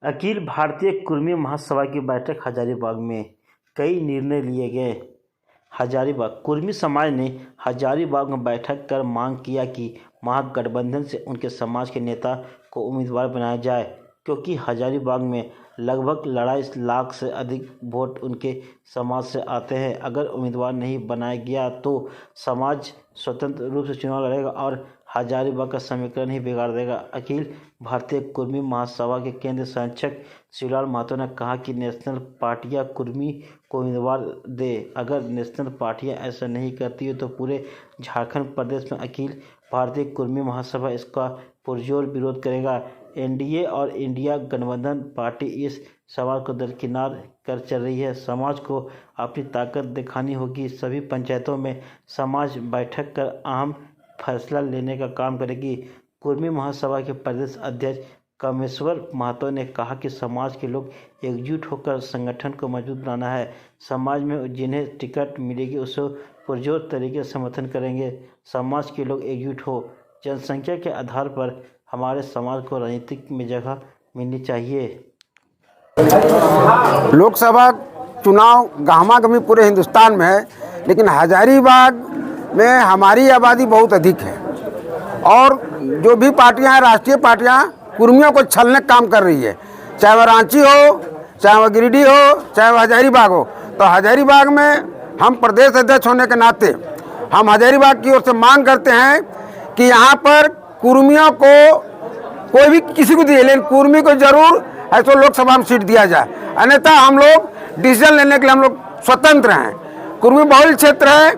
अखिल भारतीय कुर्मी महासभा की बैठक हजारीबाग में। कई निर्णय लिए गए। हजारीबाग कुर्मी समाज ने हजारीबाग में बैठक कर मांग किया कि महागठबंधन से उनके समाज के नेता को उम्मीदवार बनाया जाए, क्योंकि हजारीबाग में लगभग 2.5 लाख से अधिक वोट उनके समाज से आते हैं। अगर उम्मीदवार नहीं बनाया गया तो समाज स्वतंत्र रूप से चुनाव लड़ेगा और हजारीबाग का समीकरण ही बिगाड़ देगा। अखिल भारतीय कुर्मी महासभा के केंद्रीय संरक्षक शिवलाल महतो ने कहा कि नेशनल पार्टियां कुर्मी को उम्मीदवार दे। अगर नेशनल पार्टियां ऐसा नहीं करती तो पूरे झारखंड प्रदेश में अखिल भारतीय कुर्मी महासभा इसका पुरजोर विरोध करेगा। एनडीए और इंडिया गठबंधन पार्टी इस सवाल को दरकिनार कर चल रही है। समाज को अपनी ताकत दिखानी होगी। सभी पंचायतों में समाज बैठक कर अहम फैसला लेने का काम करेगी। कुर्मी महासभा के प्रदेश अध्यक्ष कामेश्वर महतो ने कहा कि समाज के लोग एकजुट होकर संगठन को मजबूत बनाना है। समाज में जिन्हें टिकट मिलेगी उसे पुरजोर तरीके से समर्थन करेंगे। समाज के लोग एकजुट हो। जनसंख्या के आधार पर हमारे समाज को राजनीति में जगह मिलनी चाहिए। लोकसभा चुनाव गहमा-गहमी पूरे हिंदुस्तान में है, लेकिन हजारीबाग में हमारी आबादी बहुत अधिक है और जो भी पार्टियां हैं, राष्ट्रीय पार्टियां कुर्मियों को छलने का काम कर रही है, चाहे वह रांची हो, चाहे वह गिरिडीह हो, चाहे वह हजारीबाग हो। तो हजारीबाग में हम प्रदेश अध्यक्ष होने के नाते हम हजारीबाग की ओर से मांग करते हैं कि यहाँ पर कुर्मियों को कोई भी किसी को दिए, लेकिन कुर्मी को जरूर ऐसे लोकसभा में सीट दिया जाए, अन्यथा हम लोग डिसीजन लेने के लिए हम लोग स्वतंत्र हैं। कुर्मी बहुल क्षेत्र है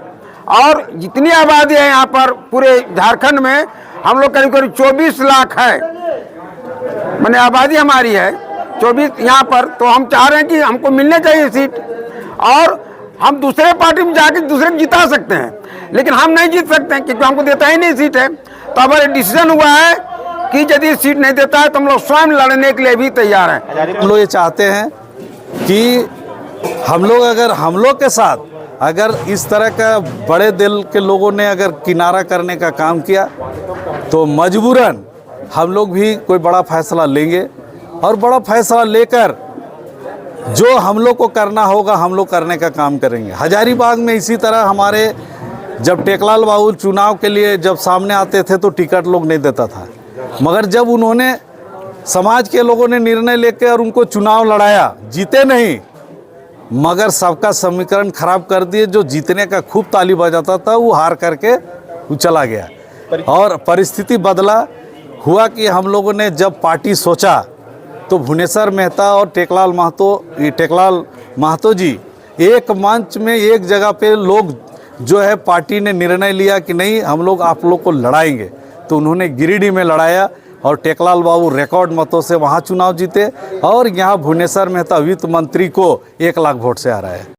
और जितनी आबादी है यहाँ पर पूरे झारखंड में हम लोग करीब करीब 24 लाख है, माने आबादी हमारी है 24 यहाँ पर। तो हम चाह रहे हैं कि हमको मिलने चाहिए सीट और हम दूसरे पार्टी में जाके दूसरे को जिता सकते हैं, लेकिन हम नहीं जीत सकते हैं क्योंकि हमको देता ही नहीं सीट है। तो हमारा डिसीजन हुआ है कि यदि सीट नहीं देता है तो हम लोग स्वयं लड़ने के लिए भी तैयार हैं। हम लोग ये चाहते हैं कि हम लोग के साथ अगर इस तरह का बड़े दिल के लोगों ने अगर किनारा करने का काम किया तो मजबूरन हम लोग भी कोई बड़ा फैसला लेंगे और बड़ा फैसला लेकर जो हम लोग को करना होगा हम लोग करने का काम करेंगे। हजारीबाग में इसी तरह हमारे जब टेकलाल बाबू चुनाव के लिए जब सामने आते थे तो टिकट लोग नहीं देता था, मगर जब उन्होंने समाज के लोगों ने निर्णय लेकर और उनको चुनाव लड़ाया, जीते नहीं मगर सबका समीकरण खराब कर दिए। जो जीतने का खूब ताली बजाता था वो हार करके वो चला गया और परिस्थिति बदला। हुआ कि हम लोगों ने जब पार्टी सोचा तो भुवनेश्वर मेहता और टेकलाल महतो जी एक मंच में एक जगह पे लोग जो है पार्टी ने निर्णय लिया कि नहीं हम लोग आप लोग को लड़ाएंगे, तो उन्होंने गिरिडीह में लड़ाया और टेकलाल बाबू रिकॉर्ड मतों से वहाँ चुनाव जीते और यहाँ भुवनेश्वर मेहता वित्त मंत्री को 1 लाख वोट से आ रहा है।